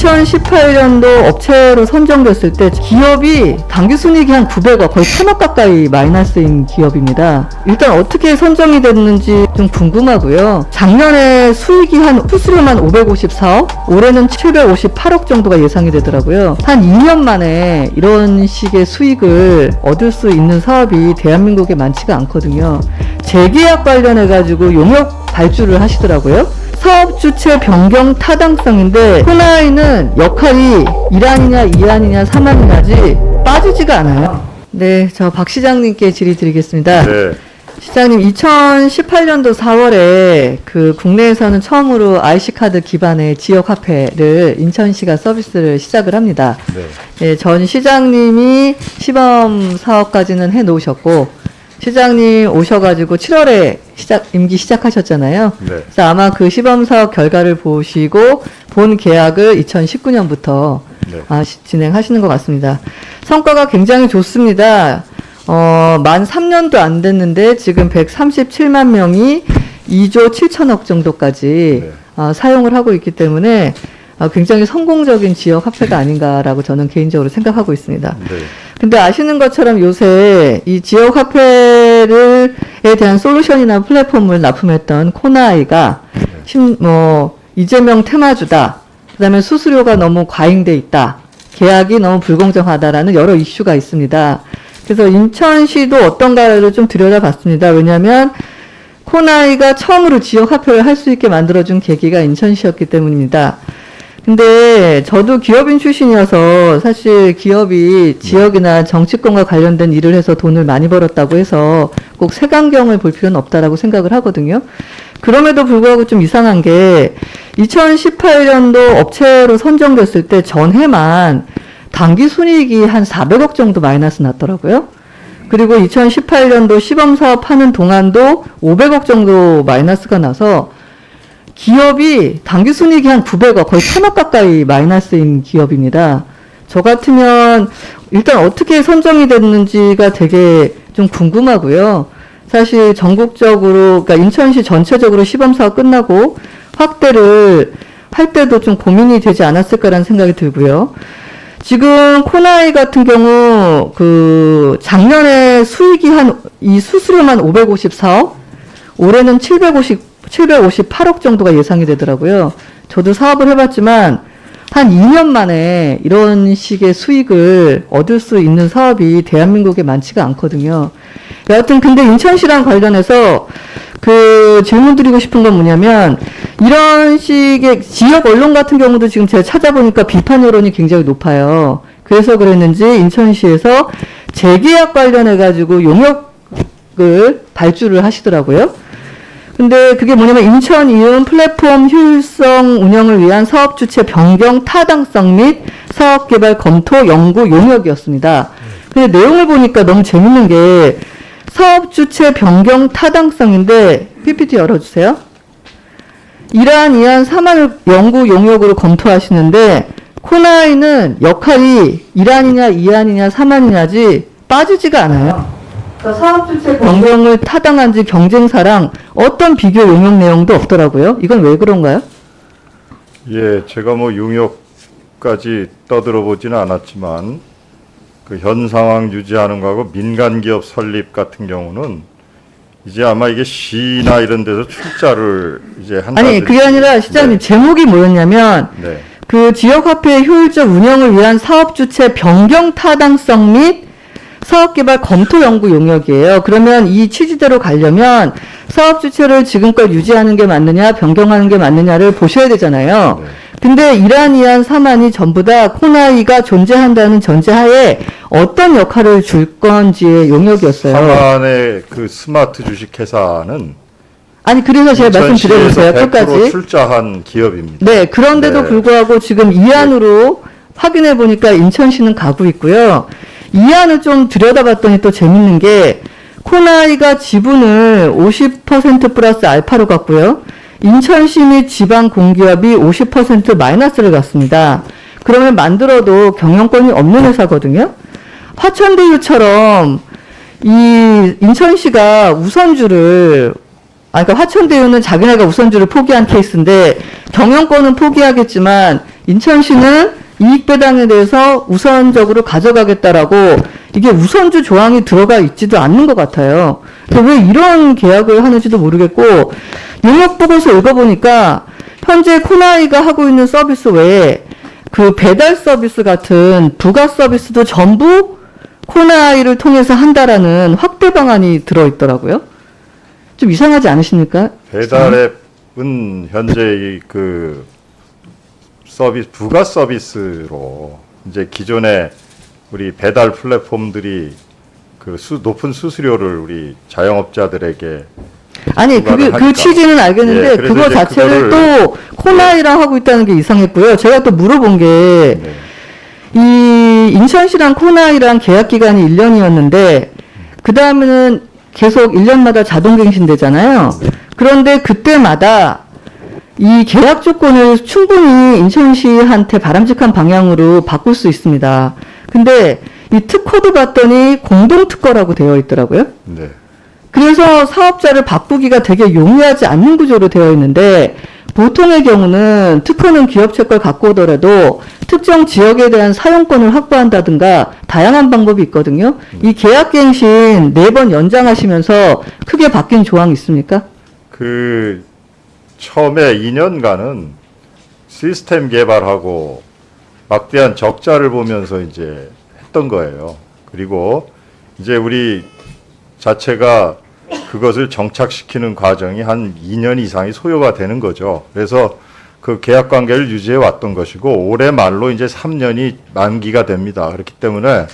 2018년도 업체로 선정됐을 때 기업이 당기순이익이 한 900억, 거의 1000억 가까이 마이너스인 기업입니다. 일단 어떻게 선정이 됐는지 좀 궁금하고요. 작년에 수익이 수수료만 554억, 올해는 758억 정도가 예상이 되더라고요. 한 2년 만에 이런 식의 수익을 얻을 수 있는 사업이 대한민국에 많지가 않거든요. 재계약 관련해가지고 용역 발주를 하시더라고요. 사업 주체 변경 타당성인데 코나이는 역할이 1안이냐 2안이냐 3안이냐지 빠지지가 않아요. 네, 저 박 시장님께 질의 드리겠습니다. 네. 시장님, 2018년도 4월에 그 국내에서는 처음으로 IC카드 기반의 지역화폐를 인천시가 서비스를 시작을 합니다. 네. 예, 전 시장님이 시범 사업까지는 해 놓으셨고 시장님 오셔가지고 7월에 임기 시작하셨잖아요. 네. 그래서 아마 그 시범 사업 결과를 보시고 본 계약을 2019년부터 네. 진행하시는 것 같습니다. 성과가 굉장히 좋습니다. 만 3년도 안 됐는데 지금 137만 명이 2조 7천억 정도까지 네. 사용을 하고 있기 때문에 굉장히 성공적인 지역 화폐가 아닌가라고 저는 개인적으로 생각하고 있습니다. 네. 근데 아시는 것처럼 요새 이 지역 화폐에 대한 솔루션이나 플랫폼을 납품했던 코나이가 이재명 테마주다. 그다음에 수수료가 너무 과잉돼 있다. 계약이 너무 불공정하다라는 여러 이슈가 있습니다. 그래서 인천시도 어떤가를 좀 들여다봤습니다. 왜냐하면 코나이가 처음으로 지역 화폐를 할 수 있게 만들어준 계기가 인천시였기 때문입니다. 근데 저도 기업인 출신이어서 사실 기업이 지역이나 정치권과 관련된 일을 해서 돈을 많이 벌었다고 해서 꼭 색안경을 볼 필요는 없다라고 생각을 하거든요. 그럼에도 불구하고 좀 이상한 게 2018년도 업체로 선정됐을 때 전해만 당기순이익이 한 400억 정도 마이너스 났더라고요. 그리고 2018년도 시범사업 하는 동안도 500억 정도 마이너스가 나서 기업이 당기순이익이 한 900억, 거의 1000억 가까이 마이너스인 기업입니다. 저 같으면 일단 어떻게 선정이 됐는지가 되게 좀 궁금하고요. 사실 전국적으로, 그러니까 인천시 전체적으로 시범사업 끝나고 확대를 할 때도 좀 고민이 되지 않았을까라는 생각이 들고요. 지금 코나이 같은 경우 작년에 수익이 이 수수료만 554억, 올해는 758억 정도가 예상이 되더라고요. 저도 사업을 해봤지만 한 2년 만에 이런 식의 수익을 얻을 수 있는 사업이 대한민국에 많지가 않거든요. 여하튼 근데 인천시랑 관련해서 질문 드리고 싶은 건 뭐냐면 이런 식의 지역 언론 같은 경우도 지금 제가 찾아보니까 비판 여론이 굉장히 높아요. 그래서 그랬는지 인천시에서 재계약 관련해가지고 용역을 발주를 하시더라고요. 근데 그게 뭐냐면 인천 이음 플랫폼 효율성 운영을 위한 사업 주체 변경 타당성 및 사업 개발 검토 연구 용역이었습니다. 근데 내용을 보니까 너무 재밌는 게 사업 주체 변경 타당성인데 PPT 열어주세요. 1안, 2안, 3안을 연구 용역으로 검토하시는데 코나이는 역할이 1안이냐 2안이냐 3안이냐지 빠지지가 않아요. 사업 주체 변경을 타당한지 경쟁사랑 어떤 비교 용역 내용도 없더라고요. 이건 왜 그런가요? 예, 제가 용역까지 떠들어보지는 않았지만 현 상황 유지하는 거하고 민간 기업 설립 같은 경우는 이제 아마 이게 시나 이런 데서 출자를 이제 한다. 아니, 그게 아니라 시장님, 네. 제목이 뭐였냐면 네. 지역화폐의 효율적 운영을 위한 사업 주체 변경 타당성 및 사업개발 검토 연구 용역이에요. 그러면 이 취지대로 가려면 사업 주체를 지금껏 유지하는 게 맞느냐, 변경하는 게 맞느냐를 보셔야 되잖아요. 네. 근데 1안, 2안, 3안이 전부 다 코나이가 존재한다는 전제하에 어떤 역할을 줄 건지의 용역이었어요. 3안의 스마트 주식회사는 아니, 그래서 제가 말씀드려보세요. 100% 끝까지. 출자한 기업입니다. 네, 그런데도 네. 불구하고 지금 2안으로 확인해보니까 인천시는 가고 있고요. 2안을 좀 들여다봤더니 또 재밌는 게 코나이가 지분을 50% 플러스 알파로 갖고요. 인천시 및 지방 공기업이 50% 마이너스를 갖습니다. 그러면 만들어도 경영권이 없는 회사거든요. 화천대유처럼 이 인천시가 우선주를 그러니까 화천대유는 자기네가 우선주를 포기한 케이스인데 경영권은 포기하겠지만 인천시는 이익 배당에 대해서 우선적으로 가져가겠다라고 이게 우선주 조항이 들어가 있지도 않는 것 같아요. 왜 이런 계약을 하는지도 모르겠고 용역 보고서 읽어보니까 현재 코나이가 하고 있는 서비스 외에 그 배달 서비스 같은 부가 서비스도 전부 코나이를 통해서 한다라는 확대 방안이 들어있더라고요. 좀 이상하지 않으십니까? 배달앱은 현재 그 서비스 부가 서비스로 이제 기존에 우리 배달 플랫폼들이 그 높은 수수료를 우리 자영업자들에게 아니 그 하니까. 취지는 알겠는데 예, 그래서 그거 이제 자체를 그거를 또 코나이랑 하고 있다는 게 이상했고요. 제가 또 물어본 게 네. 이 인천시랑 코나이랑 계약 기간이 1년이었는데 그 다음에는 계속 1년마다 자동 갱신되잖아요. 그런데 그때마다 이 계약 조건을 충분히 인천시한테 바람직한 방향으로 바꿀 수 있습니다. 근데 이 특허도 봤더니 공동특허라고 되어 있더라고요. 네. 그래서 사업자를 바꾸기가 되게 용이하지 않는 구조로 되어 있는데 보통의 경우는 특허는 기업체 걸 갖고 오더라도 특정 지역에 대한 사용권을 확보한다든가 다양한 방법이 있거든요. 이 계약갱신 4번 연장하시면서 크게 바뀐 조항이 있습니까? 그 처음에 2년간은 시스템 개발하고 막대한 적자를 보면서 이제 했던 거예요. 그리고 이제 우리 자체가 그것을 정착시키는 과정이 한 2년 이상이 소요가 되는 거죠. 그래서 그 계약 관계를 유지해 왔던 것이고 올해 말로 이제 3년이 만기가 됩니다. 그렇기 때문에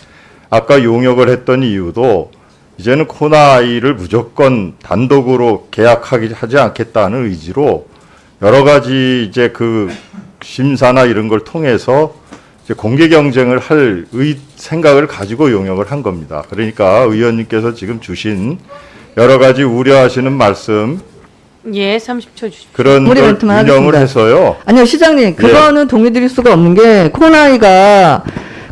아까 용역을 했던 이유도 이제는 코나이를 무조건 단독으로 하지 않겠다는 의지로 여러 가지 이제 그 심사나 이런 걸 통해서 이제 공개 경쟁을 할 생각을 가지고 용역을 한 겁니다. 그러니까 의원님께서 지금 주신 여러 가지 우려하시는 말씀 예, 30초 주십시오. 그런 우리 걸 멘트만 운영을 하겠습니다. 해서요. 아니요, 시장님. 그거는 동의드릴 수가 없는 게 코나이가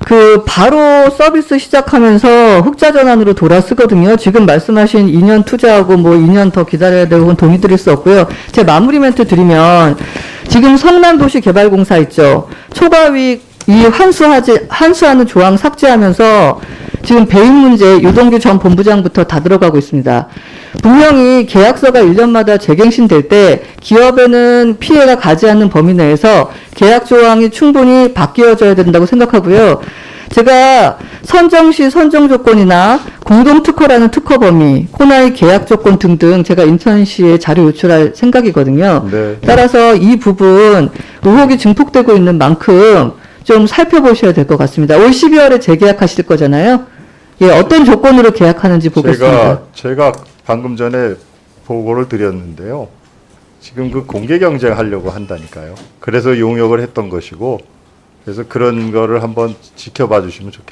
그 바로 서비스 시작하면서 흑자 전환으로 돌아서거든요. 지금 말씀하신 2년 투자하고 뭐 2년 더 기다려야 되고 그건 동의드릴 수 없고요. 제 마무리 멘트 드리면 지금 성남도시개발공사 있죠. 초과이익 환수하는 조항 삭제하면서 지금 배임 문제 유동규 전 본부장부터 다 들어가고 있습니다. 분명히 계약서가 1년마다 재갱신될 때 기업에는 피해가 가지 않는 범위 내에서 계약 조항이 충분히 바뀌어져야 된다고 생각하고요. 제가 선정시 선정 조건이나 공동특허라는 특허 범위, 코나이 계약 조건 등등 제가 인천시에 자료 요출할 생각이거든요. 네. 따라서 이 부분 의혹이 증폭되고 있는 만큼 좀 살펴보셔야 될 것 같습니다. 올 12월에 재계약하실 거잖아요. 예, 어떤 조건으로 계약하는지 보겠습니다. 제가 방금 전에 보고를 드렸는데요. 지금 그 공개 경쟁하려고 한다니까요. 그래서 용역을 했던 것이고, 그래서 그런 거를 한번 지켜봐 주시면 좋겠습니다.